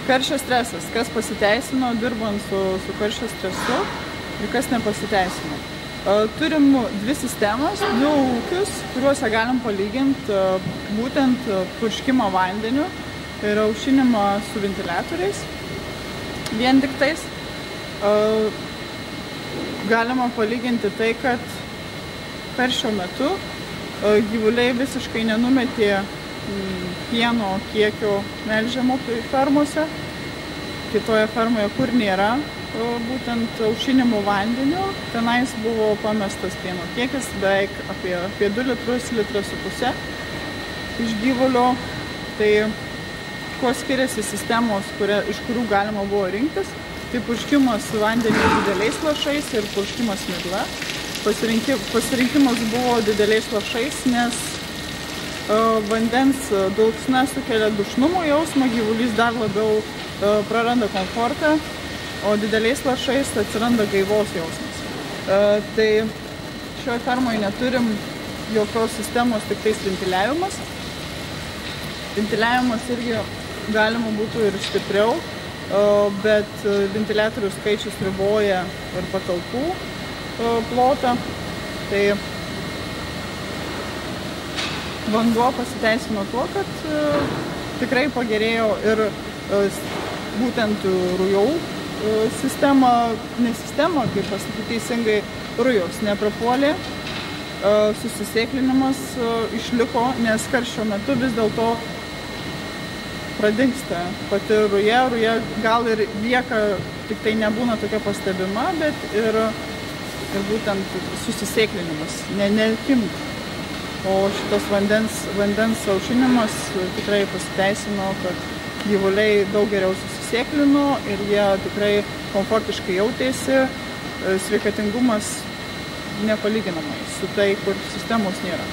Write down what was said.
Karščio stresas. Kas pasiteisino dirbant su karščio stresu ir kas nepasiteisino. Turim dvi sistemas, du ūkius, kuriuose galim palyginti būtent purškimą vandeniu ir aušinimą su ventiliatoriais. Vien tik tais galima palyginti tai, kad karščio metu gyvuliai visiškai nenumetė pieno kiekio melžiamo fermose. Kitoje fermoje, kur nėra būtent aušinimo vandeniu, tenais buvo pamestas pieno kiekis beveik apie 2 litrus, 1,5 litrų iš gyvulio. Tai kuo skiriasi sistemos, iš kurių galima buvo rinktis, tai purškimas vandeniu dideliais lašais ir purškimas migla. Pasirinkimas buvo dideliais lašais, nes vandens dulksna sukelia dušnumo jausmą, gyvulys dar labiau praranda komfortą, o dideliais lašais atsiranda gaivos jausmas. Tai šioje fermoje neturim jokios sistemos, tik tais ventiliavimas. Ventiliavimas irgi galima būtų ir stipriau, bet ventiliatorių skaičius riboja ir patalpų plotą. Tai vanduo pasiteisino tuo, kad tikrai pagerėjo ir būtent rujau sistema, ne sistema, kaip pasakyti teisingai, rujos neprapuolė, susisėklinimas išliko, nes karščio metu vis dėlto pradingsta pati ruja gal ir lieka, tik tai nebūna tokia pastebima, bet ir būtent susisėklinimas, nekimta. O šitas vandens aušinimas tikrai pasiteisino, kad gyvuliai daug geriau susisėklino ir jie tikrai komfortiškai jautėsi, sveikatingumas nepalyginamai su tai, kur sistemos nėra.